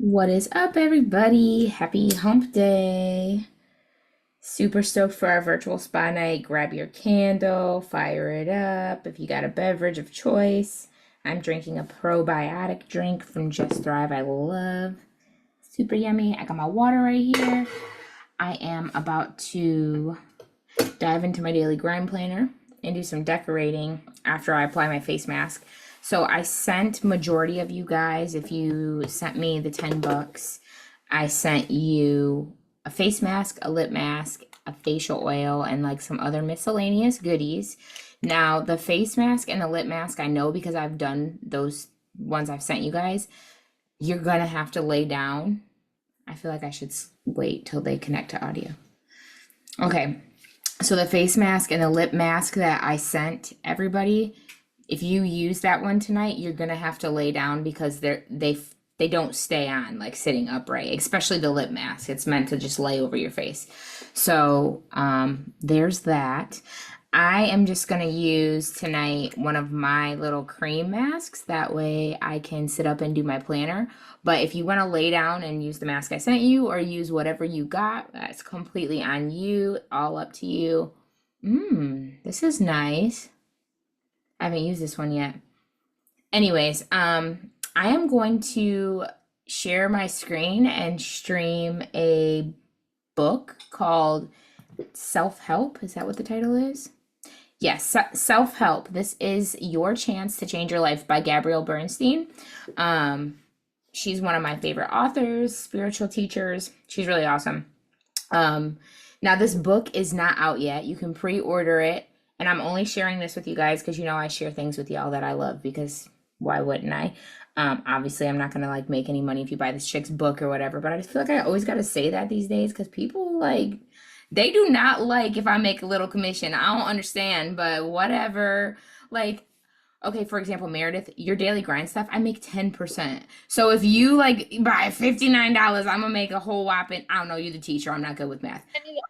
What is up, everybody? Happy hump day. Super stoked for our virtual spa night. Grab your candle, fire it up. If you got a beverage of choice, I'm drinking a probiotic drink from Just Thrive. I love. Super yummy. I got my water right here. I am about to dive into my daily grind planner and do some decorating after I apply my face mask. So I sent majority of you guys, if you sent me the $10, I sent you a face mask, a lip mask, a facial oil, and like some other miscellaneous goodies. Now, the face mask and the lip mask, I know because I've done those ones I've sent you guys, you're gonna have to lay down. I feel like I should wait till they connect to audio. Okay, so the face mask and the lip mask that I sent everybody, if you use that one tonight, you're gonna have to lay down because they don't stay on like sitting upright, especially the lip mask. It's meant to just lay over your face. So there's that. I am just gonna use tonight one of my little cream masks. That way I can sit up and do my planner. But if you want to lay down and use the mask I sent you or use whatever you got, that's completely on you, all up to you. This is nice. I haven't used this one yet. Anyways, I am going to share my screen and stream a book called Self-Help. Is that what the title is? Yes, Self-Help. This is Your Chance to Change Your Life by Gabrielle Bernstein. She's one of my favorite authors, spiritual teachers. She's really awesome. Now this book is not out yet. You can pre-order it, and I'm only sharing this with you guys because you know I share things with y'all that I love because why wouldn't I? Obviously I'm not gonna like make any money if you buy this chick's book or whatever, but I just feel like I always gotta say that these days because people like they do not like if I make a little commission. I don't understand, but whatever. Like okay, for example, Meredith, your daily grind stuff, I make 10%. So if you like buy $59, I'm gonna make a whole whopping, I don't know, you're the teacher, I'm not good with math.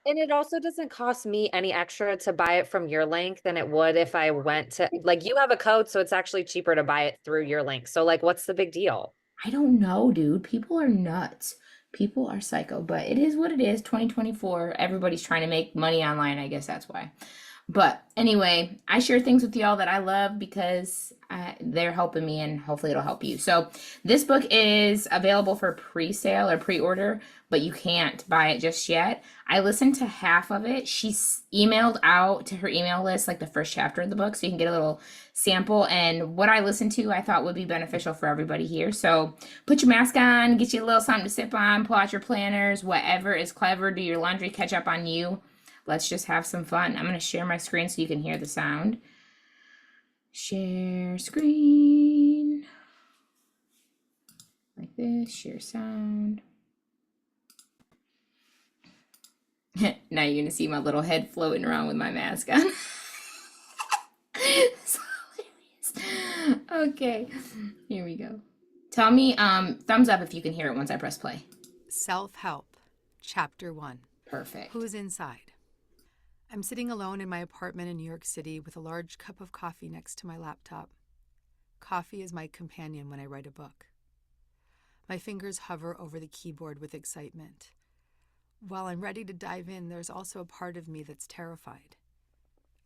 And it also doesn't cost me any extra to buy it from your link than it would if I went to like you have a code, so it's actually cheaper to buy it through your link. So like what's the big deal? I don't know, dude. People are nuts. People are psycho, but it is what it is. 2024. Everybody's trying to make money online. I guess that's why. But anyway, I share things with y'all that I love because they're helping me and hopefully it'll help you. So, this book is available for pre sale or pre order, but you can't buy it just yet. I listened to half of it. She's emailed out to her email list like the first chapter of the book, so you can get a little sample. And what I listened to, I thought would be beneficial for everybody here. So, put your mask on, get you a little something to sip on, pull out your planners, whatever is clever, do your laundry, catch up on you. Let's just have some fun. I'm going to share my screen so you can hear the sound. Share screen. Like this, share sound. Now you're going to see my little head floating around with my mask on. So hilarious. Okay, here we go. Tell me thumbs up if you can hear it once I press play. Self-Help, Chapter 1. Perfect. Who's inside? I'm sitting alone in my apartment in New York City with a large cup of coffee next to my laptop. Coffee is my companion when I write a book. My fingers hover over the keyboard with excitement. While I'm ready to dive in, there's also a part of me that's terrified.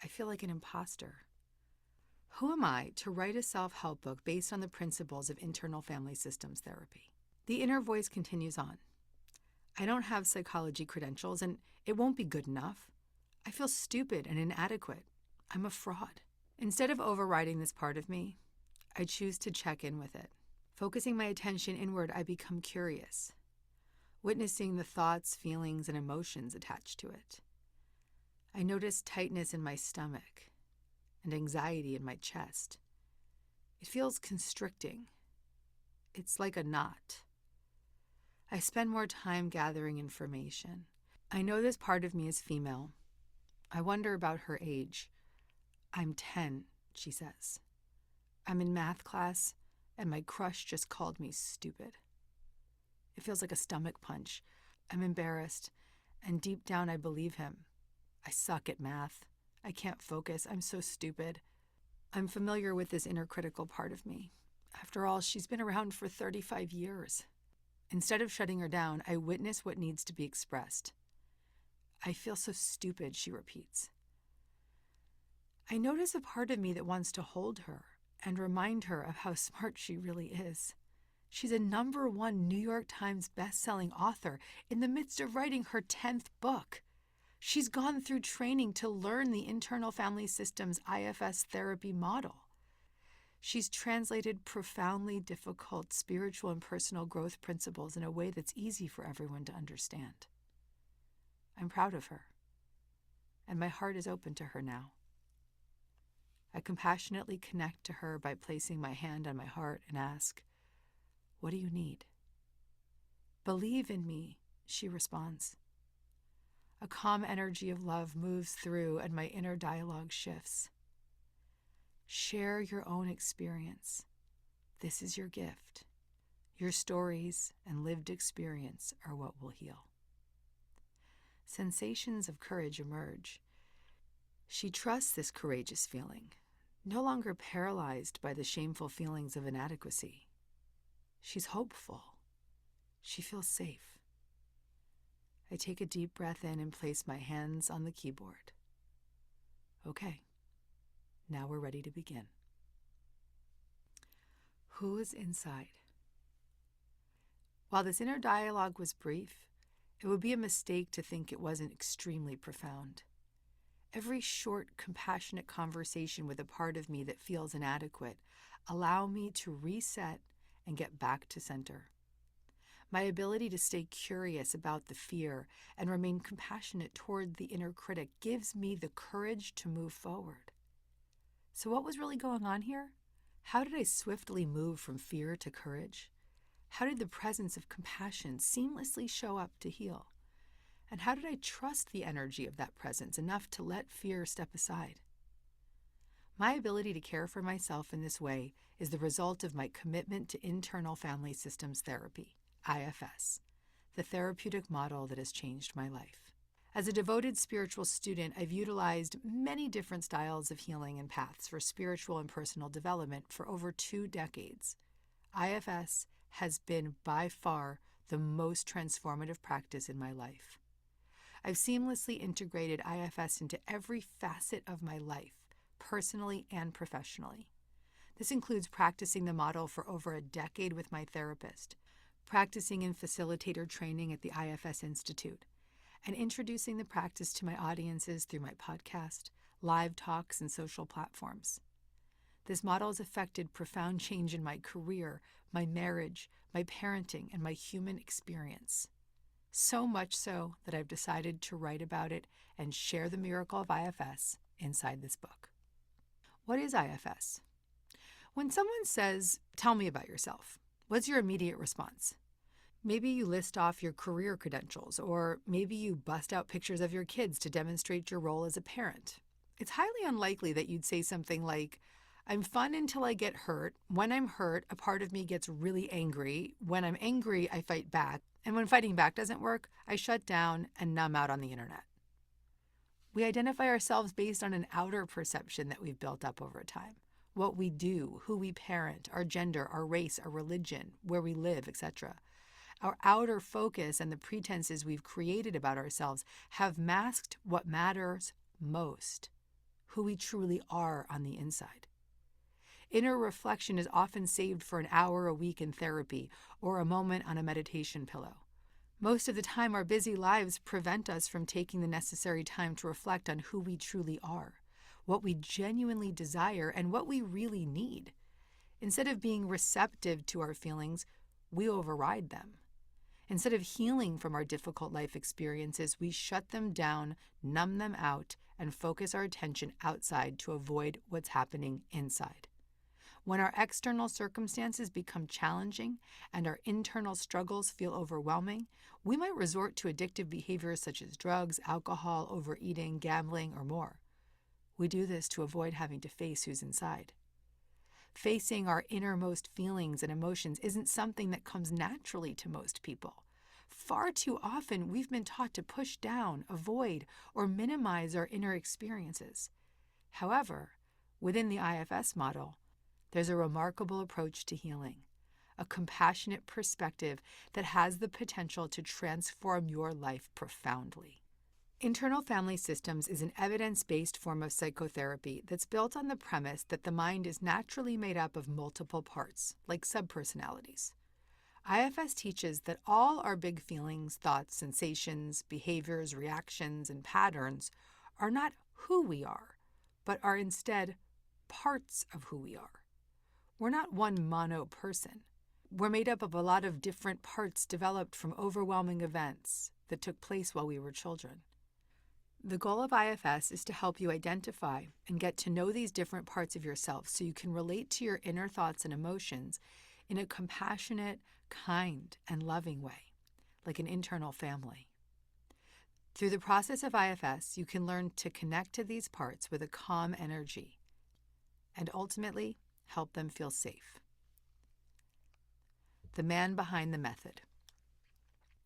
I feel like an imposter. Who am I to write a self-help book based on the principles of internal family systems therapy? The inner voice continues on. I don't have psychology credentials, and it won't be good enough. I feel stupid and inadequate. I'm a fraud. Instead of overriding this part of me, I choose to check in with it. Focusing my attention inward, I become curious, witnessing the thoughts, feelings, and emotions attached to it. I notice tightness in my stomach and anxiety in my chest. It feels constricting. It's like a knot. I spend more time gathering information. I know this part of me is female. I wonder about her age. I'm 10, she says. I'm in math class, and my crush just called me stupid. It feels like a stomach punch. I'm embarrassed, and deep down I believe him. I suck at math. I can't focus. I'm so stupid. I'm familiar with this inner critical part of me. After all, she's been around for 35 years. Instead of shutting her down, I witness what needs to be expressed. I feel so stupid, she repeats. I notice a part of me that wants to hold her and remind her of how smart she really is. She's a #1 New York Times best-selling author in the midst of writing her 10th book. She's gone through training to learn the internal family system's IFS therapy model. She's translated profoundly difficult spiritual and personal growth principles in a way that's easy for everyone to understand. I'm proud of her, and my heart is open to her now. I compassionately connect to her by placing my hand on my heart and ask, "What do you need?" "Believe in me," she responds. A calm energy of love moves through, and my inner dialogue shifts. Share your own experience. This is your gift. Your stories and lived experience are what will heal. Sensations of courage emerge. She trusts this courageous feeling, no longer paralyzed by the shameful feelings of inadequacy. She's hopeful. She feels safe. I take a deep breath in and place my hands on the keyboard. Okay, now we're ready to begin. Who is inside? While this inner dialogue was brief, it would be a mistake to think it wasn't extremely profound. Every short, compassionate conversation with a part of me that feels inadequate allow me to reset and get back to center. My ability to stay curious about the fear and remain compassionate toward the inner critic gives me the courage to move forward. So what was really going on here? How did I swiftly move from fear to courage? How did the presence of compassion seamlessly show up to heal? And how did I trust the energy of that presence enough to let fear step aside? My ability to care for myself in this way is the result of my commitment to internal family systems therapy, IFS, the therapeutic model that has changed my life. As a devoted spiritual student, I've utilized many different styles of healing and paths for spiritual and personal development for over 2 decades. IFS has been by far the most transformative practice in my life. I've seamlessly integrated IFS into every facet of my life, personally and professionally. This includes practicing the model for over a decade with my therapist, practicing in facilitator training at the IFS Institute, and introducing the practice to my audiences through my podcast, live talks, and social platforms. This model has affected profound change in my career, my marriage, my parenting, and my human experience. So much so that I've decided to write about it and share the miracle of IFS inside this book. What is IFS? When someone says, "Tell me about yourself," what's your immediate response? Maybe you list off your career credentials, or maybe you bust out pictures of your kids to demonstrate your role as a parent. It's highly unlikely that you'd say something like, "I'm fun until I get hurt. When I'm hurt, a part of me gets really angry. When I'm angry, I fight back. And when fighting back doesn't work, I shut down and numb out on the internet." We identify ourselves based on an outer perception that we've built up over time. What we do, who we parent, our gender, our race, our religion, where we live, etc. Our outer focus and the pretenses we've created about ourselves have masked what matters most, who we truly are on the inside. Inner reflection is often saved for an hour a week in therapy or a moment on a meditation pillow. Most of the time, our busy lives prevent us from taking the necessary time to reflect on who we truly are, what we genuinely desire, and what we really need. Instead of being receptive to our feelings, we override them. Instead of healing from our difficult life experiences, we shut them down, numb them out, and focus our attention outside to avoid what's happening inside. When our external circumstances become challenging and our internal struggles feel overwhelming, we might resort to addictive behaviors such as drugs, alcohol, overeating, gambling, or more. We do this to avoid having to face who's inside. Facing our innermost feelings and emotions isn't something that comes naturally to most people. Far too often, we've been taught to push down, avoid, or minimize our inner experiences. However, within the IFS model, there's a remarkable approach to healing, a compassionate perspective that has the potential to transform your life profoundly. Internal family systems is an evidence-based form of psychotherapy that's built on the premise that the mind is naturally made up of multiple parts, like subpersonalities. IFS teaches that all our big feelings, thoughts, sensations, behaviors, reactions, and patterns are not who we are, but are instead parts of who we are. We're not one mono person. We're made up of a lot of different parts developed from overwhelming events that took place while we were children. The goal of IFS is to help you identify and get to know these different parts of yourself so you can relate to your inner thoughts and emotions in a compassionate, kind, and loving way, like an internal family. Through the process of IFS, you can learn to connect to these parts with a calm energy and ultimately help them feel safe. The man behind the method.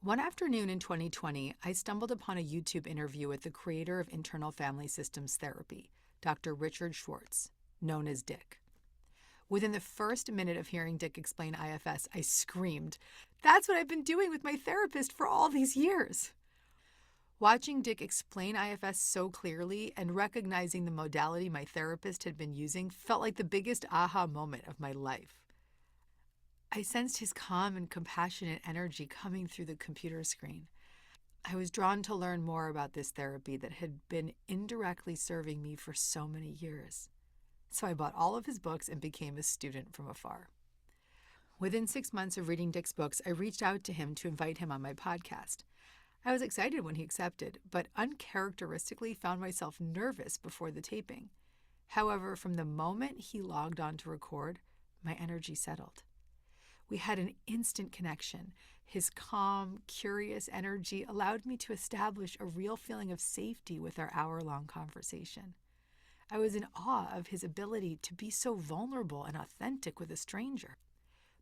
One afternoon in 2020, I stumbled upon a YouTube interview with the creator of internal family systems therapy, Dr. Richard Schwartz, known as Dick. Within the first minute of hearing Dick explain IFS, I screamed, "That's what I've been doing with my therapist for all these years." Watching Dick explain IFS so clearly and recognizing the modality my therapist had been using felt like the biggest aha moment of my life. I sensed his calm and compassionate energy coming through the computer screen. I was drawn to learn more about this therapy that had been indirectly serving me for so many years. So I bought all of his books and became a student from afar. Within 6 months of reading Dick's books, I reached out to him to invite him on my podcast. I was excited when he accepted, but uncharacteristically found myself nervous before the taping. However, from the moment he logged on to record, my energy settled. We had an instant connection. His calm, curious energy allowed me to establish a real feeling of safety with our hour-long conversation. I was in awe of his ability to be so vulnerable and authentic with a stranger.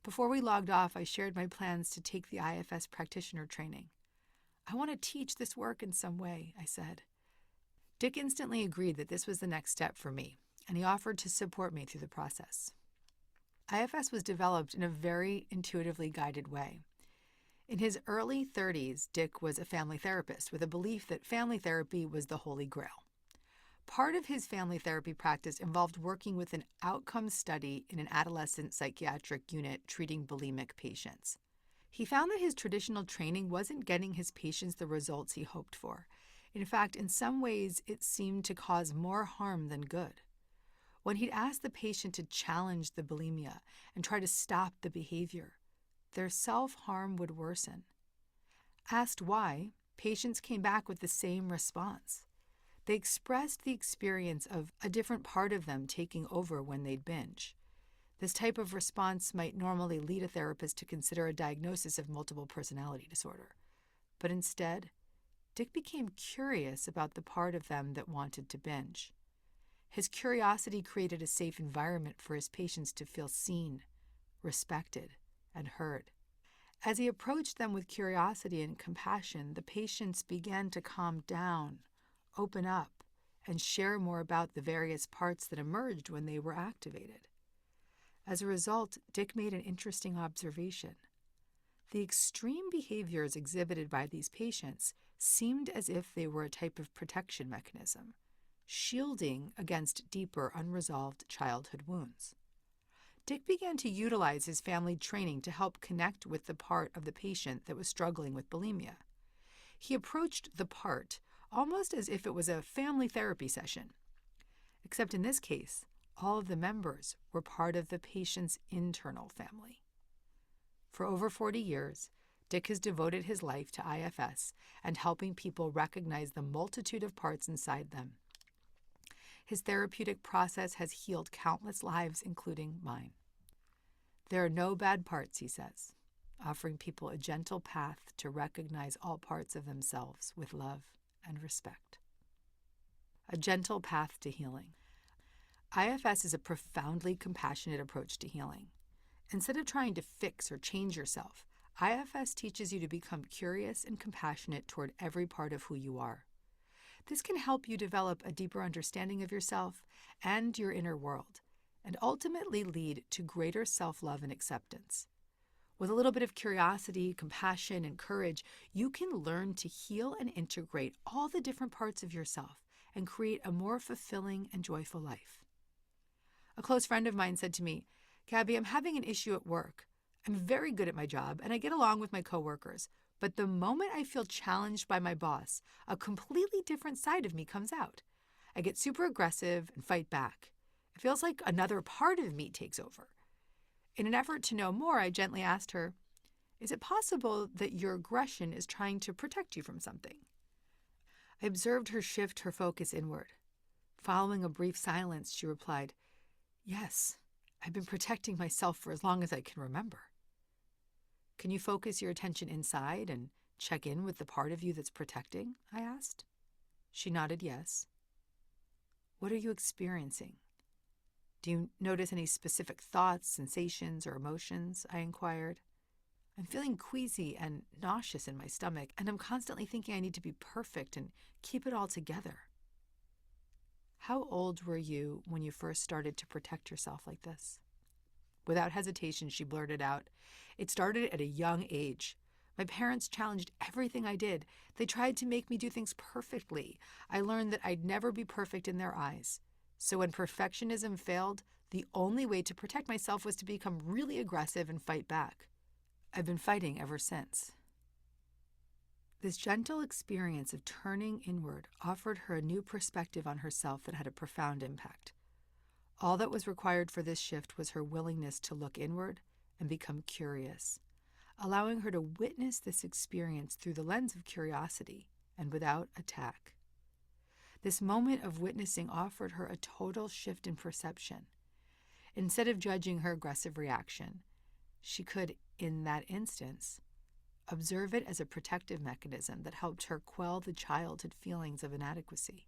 Before we logged off, I shared my plans to take the IFS practitioner training. "I want to teach this work in some way," I said. Dick instantly agreed that this was the next step for me, and he offered to support me through the process. IFS was developed in a very intuitively guided way. In his early 30s, Dick was a family therapist with a belief that family therapy was the holy grail. Part of his family therapy practice involved working with an outcome study in an adolescent psychiatric unit treating bulimic patients. He found that his traditional training wasn't getting his patients the results he hoped for. In fact, in some ways, it seemed to cause more harm than good. When he'd ask the patient to challenge the bulimia and try to stop the behavior, their self-harm would worsen. Asked why, patients came back with the same response. They expressed the experience of a different part of them taking over when they'd binge. This type of response might normally lead a therapist to consider a diagnosis of multiple personality disorder. But instead, Dick became curious about the part of them that wanted to binge. His curiosity created a safe environment for his patients to feel seen, respected, and heard. As he approached them with curiosity and compassion, the patients began to calm down, open up, and share more about the various parts that emerged when they were activated. As a result, Dick made an interesting observation. The extreme behaviors exhibited by these patients seemed as if they were a type of protection mechanism, shielding against deeper unresolved childhood wounds. Dick began to utilize his family training to help connect with the part of the patient that was struggling with bulimia. He approached the part almost as if it was a family therapy session, except in this case, all of the members were part of the patient's internal family. For over 40 years, Dick has devoted his life to IFS and helping people recognize the multitude of parts inside them. His therapeutic process has healed countless lives, including mine. There are no bad parts, he says, offering people a gentle path to recognize all parts of themselves with love and respect. A gentle path to healing. IFS is a profoundly compassionate approach to healing. Instead of trying to fix or change yourself, IFS teaches you to become curious and compassionate toward every part of who you are. This can help you develop a deeper understanding of yourself and your inner world, and ultimately lead to greater self-love and acceptance. With a little bit of curiosity, compassion, and courage, you can learn to heal and integrate all the different parts of yourself and create a more fulfilling and joyful life. A close friend of mine said to me, "Gabby, I'm having an issue at work. I'm very good at my job and I get along with my coworkers, but the moment I feel challenged by my boss, a completely different side of me comes out. I get super aggressive and fight back. It feels like another part of me takes over." In an effort to know more, I gently asked her, "Is it possible that your aggression is trying to protect you from something?" I observed her shift her focus inward. Following a brief silence, she replied, "Yes, I've been protecting myself for as long as I can remember." "Can you focus your attention inside and check in with the part of you that's protecting?" I asked. She nodded yes. "What are you experiencing? Do you notice any specific thoughts, sensations, or emotions?" I inquired. "I'm feeling queasy and nauseous in my stomach, and I'm constantly thinking I need to be perfect and keep it all together." "How old were you when you first started to protect yourself like this?" Without hesitation, she blurted out, "It started at a young age. My parents challenged everything I did. They tried to make me do things perfectly. I learned that I'd never be perfect in their eyes. So when perfectionism failed, the only way to protect myself was to become really aggressive and fight back. I've been fighting ever since." This gentle experience of turning inward offered her a new perspective on herself that had a profound impact. All that was required for this shift was her willingness to look inward and become curious, allowing her to witness this experience through the lens of curiosity and without attack. This moment of witnessing offered her a total shift in perception. Instead of judging her aggressive reaction, she could, in that instance, observe it as a protective mechanism that helped her quell the childhood feelings of inadequacy.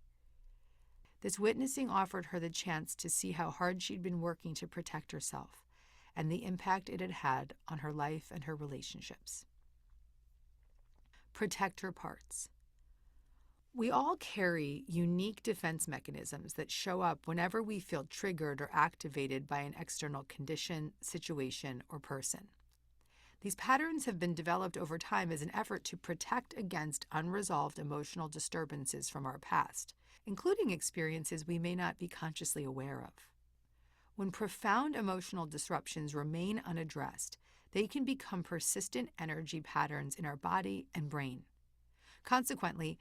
This witnessing offered her the chance to see how hard she'd been working to protect herself and the impact it had had on her life and her relationships. Protector parts. We all carry unique defense mechanisms that show up whenever we feel triggered or activated by an external condition, situation, or person. These patterns have been developed over time as an effort to protect against unresolved emotional disturbances from our past, including experiences we may not be consciously aware of. When profound emotional disruptions remain unaddressed, they can become persistent energy patterns in our body and brain. Consequently,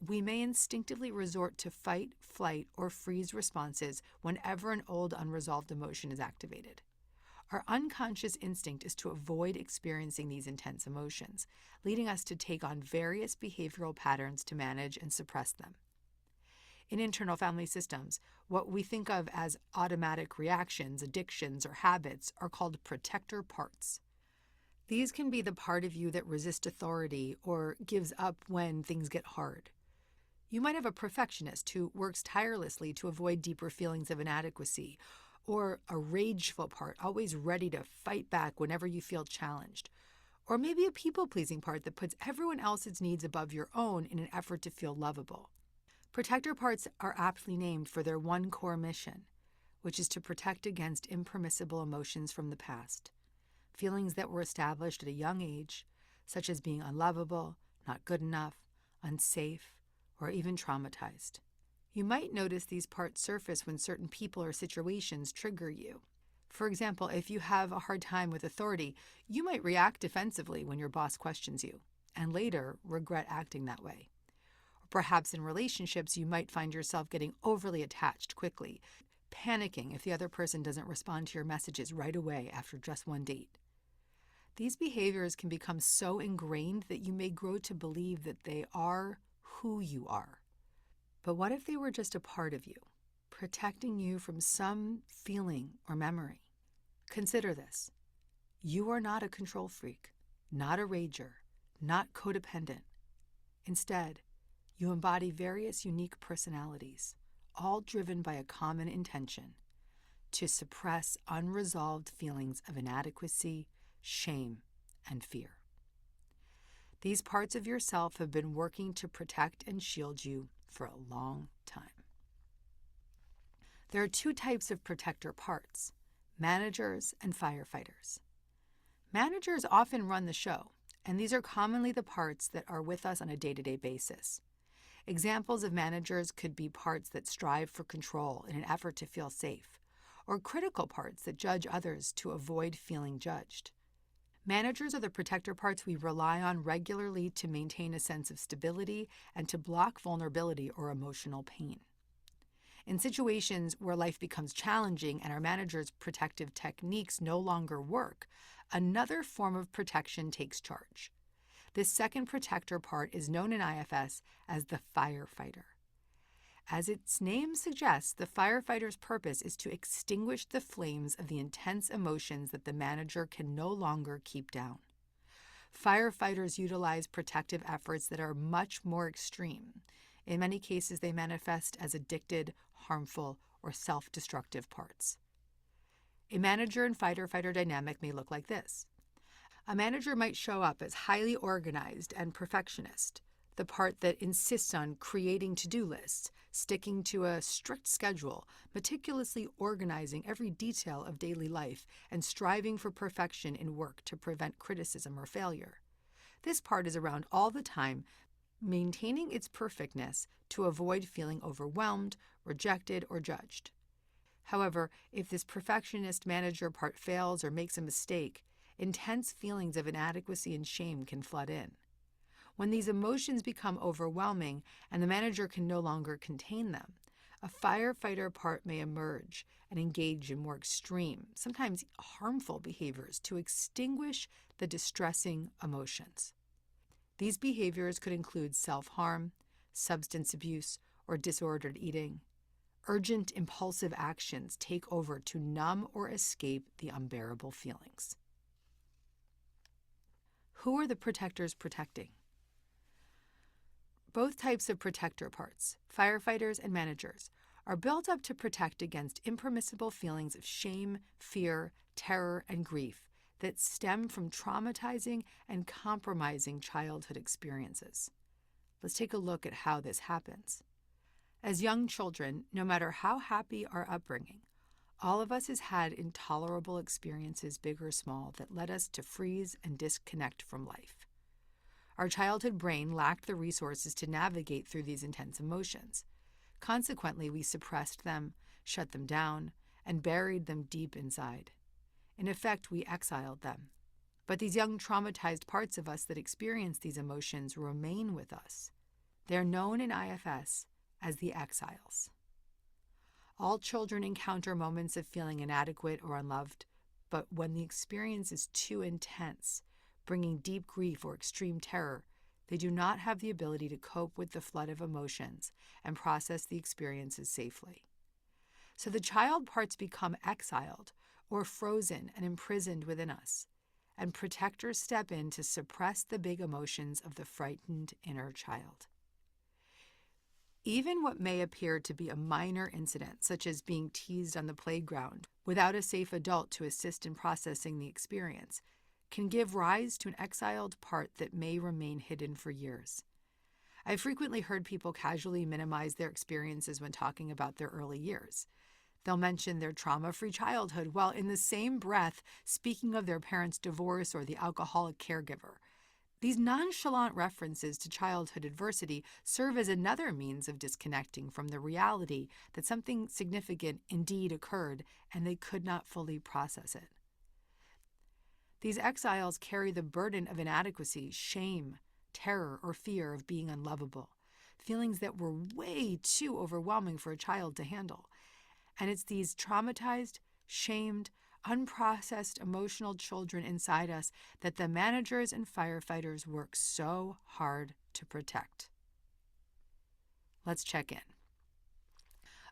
we may instinctively resort to fight, flight, or freeze responses whenever an old unresolved emotion is activated. Our unconscious instinct is to avoid experiencing these intense emotions, leading us to take on various behavioral patterns to manage and suppress them. In internal family systems, what we think of as automatic reactions, addictions, or habits are called protector parts. These can be the part of you that resists authority or gives up when things get hard. You might have a perfectionist who works tirelessly to avoid deeper feelings of inadequacy, or a rageful part, always ready to fight back whenever you feel challenged. Or maybe a people-pleasing part that puts everyone else's needs above your own in an effort to feel lovable. Protector parts are aptly named for their one core mission, which is to protect against impermissible emotions from the past. Feelings that were established at a young age, such as being unlovable, not good enough, unsafe, or even traumatized. You might notice these parts surface when certain people or situations trigger you. For example, if you have a hard time with authority, you might react defensively when your boss questions you, and later regret acting that way. Or perhaps in relationships, you might find yourself getting overly attached quickly, panicking if the other person doesn't respond to your messages right away after just one date. These behaviors can become so ingrained that you may grow to believe that they are who you are. But what if they were just a part of you, protecting you from some feeling or memory? Consider this. You are not a control freak, not a rager, not codependent. Instead, you embody various unique personalities, all driven by a common intention: to suppress unresolved feelings of inadequacy, shame, and fear. These parts of yourself have been working to protect and shield you for a long time. There are two types of protector parts: managers and firefighters. Managers often run the show, and these are commonly the parts that are with us on a day-to-day basis. Examples of managers could be parts that strive for control in an effort to feel safe, or critical parts that judge others to avoid feeling judged. Managers are the protector parts we rely on regularly to maintain a sense of stability and to block vulnerability or emotional pain. In situations where life becomes challenging and our manager's protective techniques no longer work, another form of protection takes charge. This second protector part is known in IFS as the firefighter. As its name suggests, the firefighter's purpose is to extinguish the flames of the intense emotions that the manager can no longer keep down. Firefighters utilize protective efforts that are much more extreme. In many cases, they manifest as addicted, harmful, or self-destructive parts. A manager and fighter-fighter dynamic may look like this. A manager might show up as highly organized and perfectionist, the part that insists on creating to-do lists, sticking to a strict schedule, meticulously organizing every detail of daily life, and striving for perfection in work to prevent criticism or failure. This part is around all the time, maintaining its perfectness to avoid feeling overwhelmed, rejected, or judged. However, if this perfectionist manager part fails or makes a mistake, intense feelings of inadequacy and shame can flood in. When these emotions become overwhelming and the manager can no longer contain them, a firefighter part may emerge and engage in more extreme, sometimes harmful behaviors to extinguish the distressing emotions. These behaviors could include self-harm, substance abuse, or disordered eating. Urgent, impulsive actions take over to numb or escape the unbearable feelings. Who are the protectors protecting? Both types of protector parts, firefighters and managers, are built up to protect against impermissible feelings of shame, fear, terror, and grief that stem from traumatizing and compromising childhood experiences. Let's take a look at how this happens. As young children, no matter how happy our upbringing, all of us has had intolerable experiences, big or small, that led us to freeze and disconnect from life. Our childhood brain lacked the resources to navigate through these intense emotions. Consequently, we suppressed them, shut them down, and buried them deep inside. In effect, we exiled them. But these young traumatized parts of us that experience these emotions remain with us. They are known in IFS as the exiles. All children encounter moments of feeling inadequate or unloved, but when the experience is too intense, bringing deep grief or extreme terror, they do not have the ability to cope with the flood of emotions and process the experiences safely. So the child parts become exiled or frozen and imprisoned within us, and protectors step in to suppress the big emotions of the frightened inner child. Even what may appear to be a minor incident, such as being teased on the playground without a safe adult to assist in processing the experience, can give rise to an exiled part that may remain hidden for years. I've frequently heard people casually minimize their experiences when talking about their early years. They'll mention their trauma-free childhood while in the same breath speaking of their parents' divorce or the alcoholic caregiver. These nonchalant references to childhood adversity serve as another means of disconnecting from the reality that something significant indeed occurred and they could not fully process it. These exiles carry the burden of inadequacy, shame, terror, or fear of being unlovable, feelings that were way too overwhelming for a child to handle. And it's these traumatized, shamed, unprocessed emotional children inside us that the managers and firefighters work so hard to protect. Let's check in.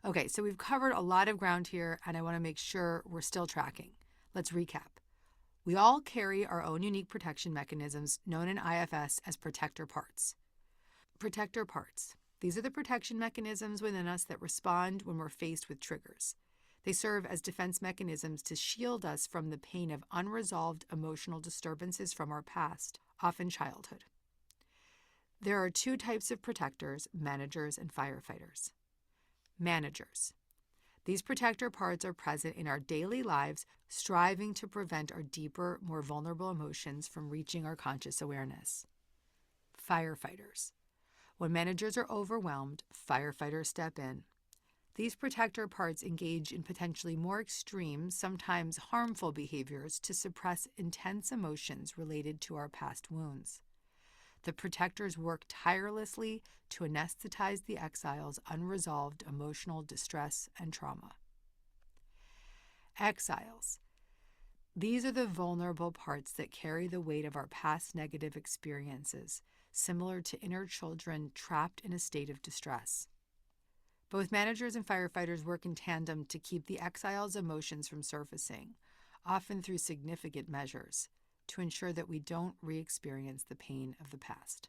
Okay, so we've covered a lot of ground here, and I want to make sure we're still tracking. Let's recap. We all carry our own unique protection mechanisms known in IFS as protector parts. Protector parts. These are the protection mechanisms within us that respond when we're faced with triggers. They serve as defense mechanisms to shield us from the pain of unresolved emotional disturbances from our past, often childhood. There are two types of protectors, managers and firefighters. Managers. These protector parts are present in our daily lives, striving to prevent our deeper, more vulnerable emotions from reaching our conscious awareness. Firefighters. When managers are overwhelmed, firefighters step in. These protector parts engage in potentially more extreme, sometimes harmful behaviors to suppress intense emotions related to our past wounds. The protectors work tirelessly to anesthetize the exile's unresolved emotional distress and trauma. Exiles. These are the vulnerable parts that carry the weight of our past negative experiences, similar to inner children trapped in a state of distress. Both managers and firefighters work in tandem to keep the exile's emotions from surfacing, often through significant measures, to ensure that we don't re-experience the pain of the past.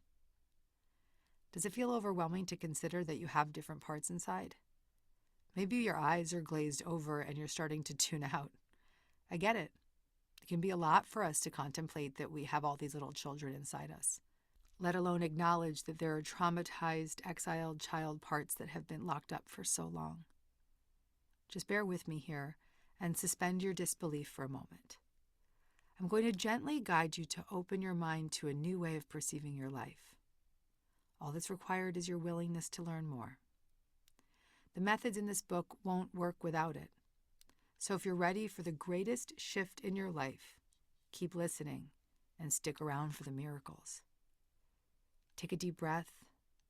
Does it feel overwhelming to consider that you have different parts inside? Maybe your eyes are glazed over and you're starting to tune out. I get it. It can be a lot for us to contemplate that we have all these little children inside us, let alone acknowledge that there are traumatized, exiled child parts that have been locked up for so long. Just bear with me here and suspend your disbelief for a moment. I'm going to gently guide you to open your mind to a new way of perceiving your life. All that's required is your willingness to learn more. The methods in this book won't work without it. So if you're ready for the greatest shift in your life, keep listening and stick around for the miracles. Take a deep breath,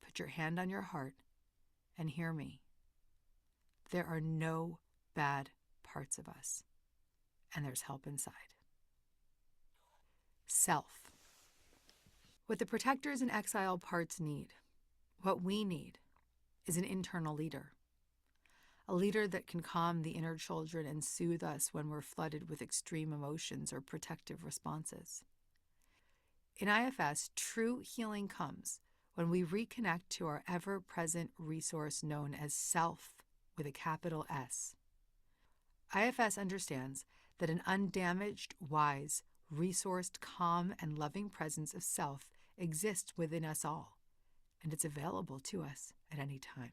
put your hand on your heart, and hear me. There are no bad parts of us, and there's help inside. Self. What the protectors and exile parts need, what we need, is an internal leader. A leader that can calm the inner children and soothe us when we're flooded with extreme emotions or protective responses. In IFS, true healing comes when we reconnect to our ever-present resource known as self with a capital S. IFS understands that an undamaged, wise, resourced, calm, and loving presence of self exists within us all, and it's available to us at any time.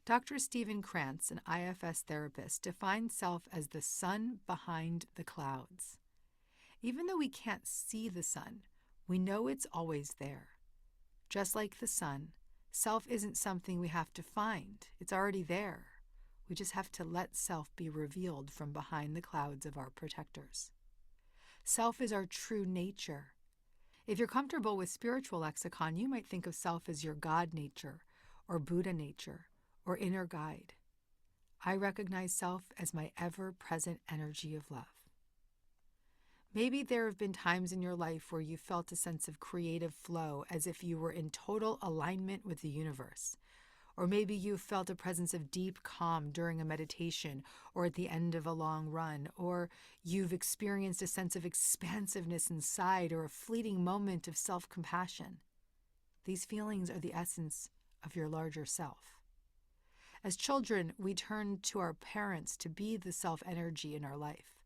Dr. Stephen Krantz, an IFS therapist, defines self as the sun behind the clouds. Even though we can't see the sun, we know it's always there. Just like the sun, self isn't something we have to find. It's already there. We just have to let self be revealed from behind the clouds of our protectors. Self is our true nature. If you're comfortable with spiritual lexicon, you might think of self as your God nature, or Buddha nature, or inner guide. I recognize self as my ever-present energy of love. Maybe there have been times in your life where you felt a sense of creative flow, as if you were in total alignment with the universe. Or maybe you felt a presence of deep calm during a meditation or at the end of a long run. Or you've experienced a sense of expansiveness inside or a fleeting moment of self-compassion. These feelings are the essence of your larger self. As children, we turn to our parents to be the self-energy in our life.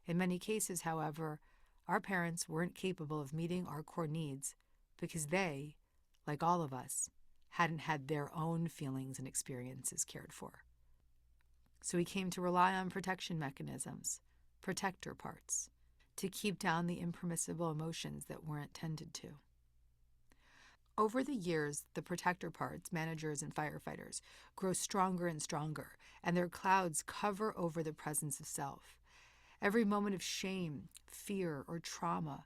In many cases, however, our parents weren't capable of meeting our core needs because they, like all of us, hadn't had their own feelings and experiences cared for. So we came to rely on protection mechanisms, protector parts, to keep down the impermissible emotions that weren't tended to. Over the years, the protector parts, managers and firefighters, grow stronger and stronger, and their clouds cover over the presence of self. Every moment of shame, fear, or trauma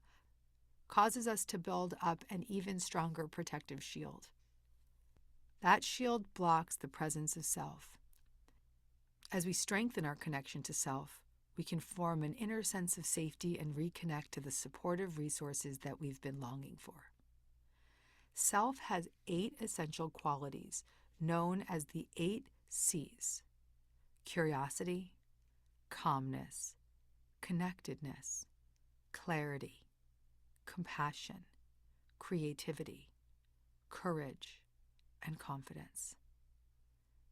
causes us to build up an even stronger protective shield. That shield blocks the presence of self. As we strengthen our connection to self, we can form an inner sense of safety and reconnect to the supportive resources that we've been longing for. Self has 8 essential qualities known as the 8 C's: curiosity, calmness, connectedness, clarity, compassion, creativity, courage, and confidence.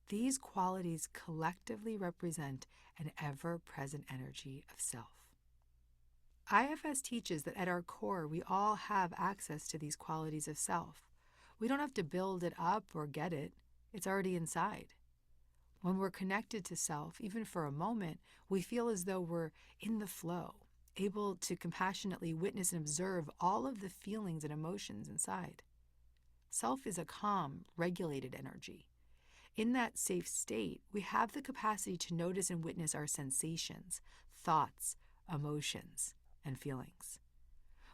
These qualities collectively represent an ever-present energy of self. IFS teaches that at our core, we all have access to these qualities of self. We don't have to build it up or get it. It's already inside. When we're connected to self, even for a moment, we feel as though we're in the flow, able to compassionately witness and observe all of the feelings and emotions inside. Self is a calm, regulated energy. In that safe state, we have the capacity to notice and witness our sensations, thoughts, emotions, and feelings.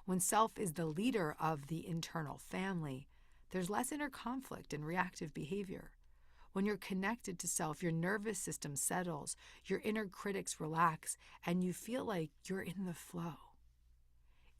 When self is the leader of the internal family, there's less inner conflict and reactive behavior. When you're connected to self, your nervous system settles, your inner critics relax, and you feel like you're in the flow.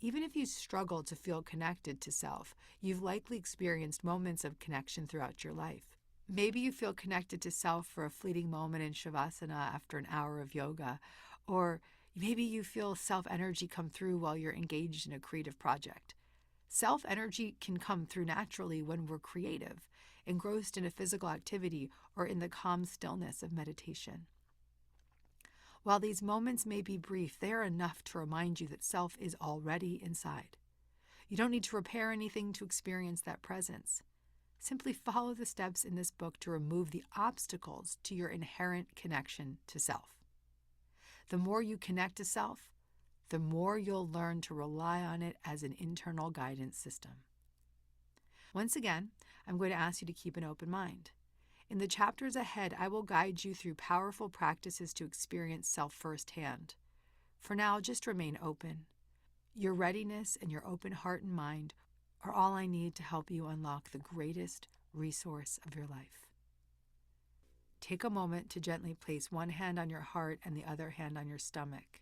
Even if you struggle to feel connected to self, you've likely experienced moments of connection throughout your life. Maybe you feel connected to self for a fleeting moment in Shavasana after an hour of yoga, or maybe you feel self energy come through while you're engaged in a creative project. Self energy can come through naturally when we're creative, engrossed in a physical activity, or in the calm stillness of meditation. While these moments may be brief, they are enough to remind you that self is already inside. You don't need to repair anything to experience that presence. Simply follow the steps in this book to remove the obstacles to your inherent connection to self. The more you connect to self, the more you'll learn to rely on it as an internal guidance system. Once again, I'm going to ask you to keep an open mind. In the chapters ahead, I will guide you through powerful practices to experience self firsthand. For now, just remain open. Your readiness and your open heart and mind are all I need to help you unlock the greatest resource of your life. Take a moment to gently place one hand on your heart and the other hand on your stomach.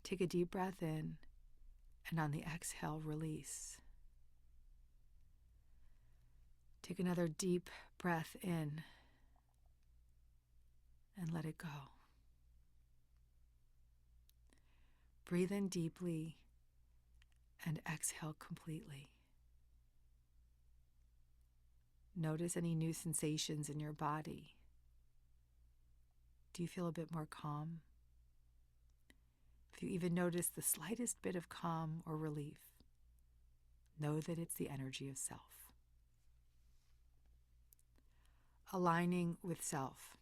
Take a deep breath in, and on the exhale, release. Take another deep breath in and let it go. Breathe in deeply and exhale completely. Notice any new sensations in your body. Do you feel a bit more calm? If you even notice the slightest bit of calm or relief, know that it's the energy of self. Aligning with self.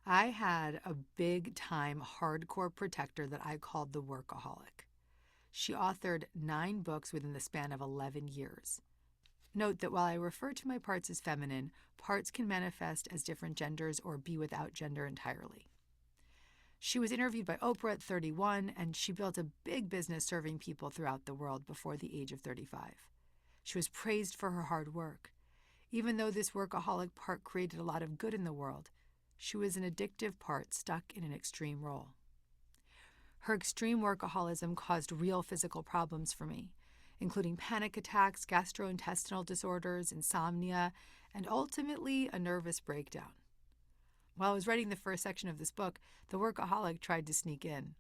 I had a big-time hardcore protector that I called the workaholic. She authored 9 books within the span of 11 years. Note that while I refer to my parts as feminine, parts can manifest as different genders or be without gender entirely. She was interviewed by Oprah at 31, and she built a big business serving people throughout the world before the age of 35. She was praised for her hard work. Even though this workaholic part created a lot of good in the world, she was an addictive part stuck in an extreme role. Her extreme workaholism caused real physical problems for me, including panic attacks, gastrointestinal disorders, insomnia, and ultimately a nervous breakdown. While I was writing the first section of this book, the workaholic tried to sneak in.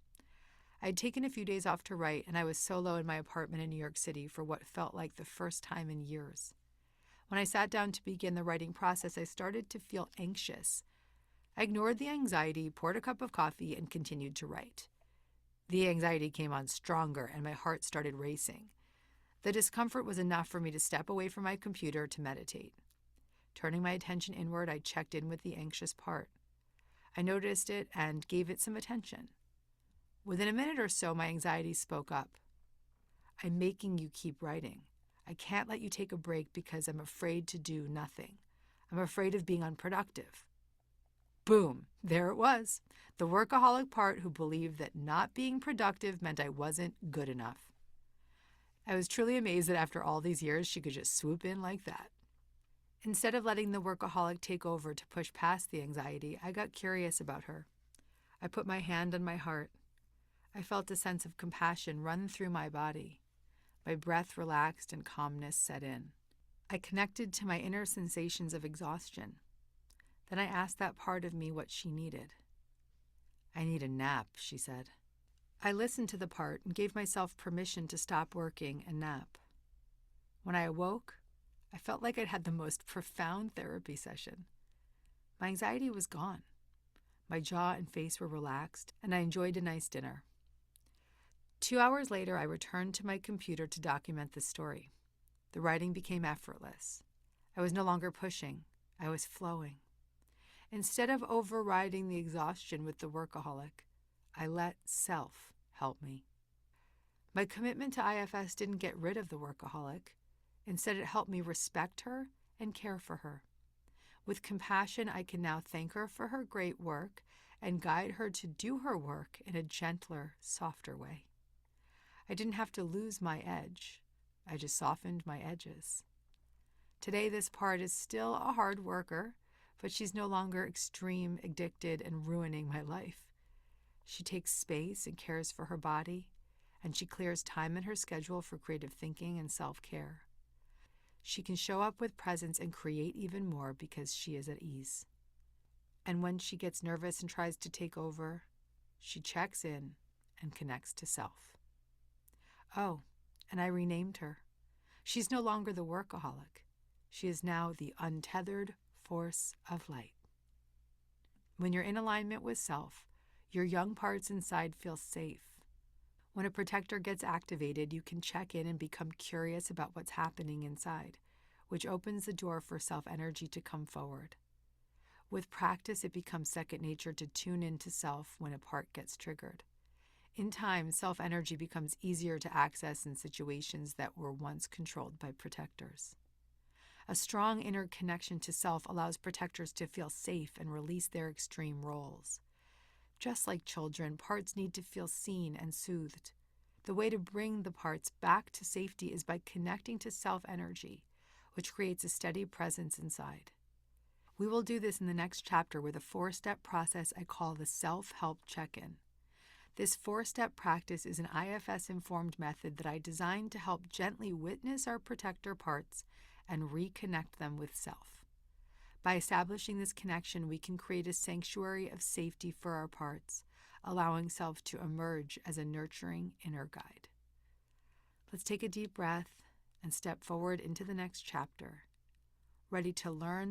I had taken a few days off to write, and I was solo in my apartment in New York City for what felt like the first time in years. When I sat down to begin the writing process, I started to feel anxious. I ignored the anxiety, poured a cup of coffee, and continued to write. The anxiety came on stronger, and my heart started racing. The discomfort was enough for me to step away from my computer to meditate. Turning my attention inward, I checked in with the anxious part. I noticed it and gave it some attention. Within a minute or so, my anxiety spoke up. I'm making you keep writing. I can't let you take a break because I'm afraid to do nothing. I'm afraid of being unproductive. Boom, there it was. The workaholic part who believed that not being productive meant I wasn't good enough. I was truly amazed that after all these years, she could just swoop in like that. Instead of letting the workaholic take over to push past the anxiety, I got curious about her. I put my hand on my heart. I felt a sense of compassion run through my body. My breath relaxed and calmness set in. I connected to my inner sensations of exhaustion. Then I asked that part of me what she needed. I need a nap, she said. I listened to the part and gave myself permission to stop working and nap. When I awoke, I felt like I'd had the most profound therapy session. My anxiety was gone. My jaw and face were relaxed, and I enjoyed a nice dinner. 2 hours later, I returned to my computer to document the story. The writing became effortless. I was no longer pushing. I was flowing. Instead of overriding the exhaustion with the workaholic, I let self help me. My commitment to IFS didn't get rid of the workaholic. Instead, it helped me respect her and care for her. With compassion, I can now thank her for her great work and guide her to do her work in a gentler, softer way. I didn't have to lose my edge. I just softened my edges. Today, this part is still a hard worker, but she's no longer extreme, addicted, and ruining my life. She takes space and cares for her body, and she clears time in her schedule for creative thinking and self-care. She can show up with presence and create even more because she is at ease. And when she gets nervous and tries to take over, she checks in and connects to self. Oh, and I renamed her. She's no longer the workaholic. She is now the untethered force of light. When you're in alignment with self, your young parts inside feel safe. When a protector gets activated, you can check in and become curious about what's happening inside, which opens the door for self-energy to come forward. With practice, it becomes second nature to tune into self when a part gets triggered. In time, self-energy becomes easier to access in situations that were once controlled by protectors. A strong inner connection to self allows protectors to feel safe and release their extreme roles. Just like children, parts need to feel seen and soothed. The way to bring the parts back to safety is by connecting to self-energy, which creates a steady presence inside. We will do this in the next chapter with a 4-step process I call the self-help check-in. This 4-step practice is an IFS-informed method that I designed to help gently witness our protector parts and reconnect them with self. By establishing this connection, we can create a sanctuary of safety for our parts, allowing self to emerge as a nurturing inner guide. Let's take a deep breath and step forward into the next chapter, ready to learn the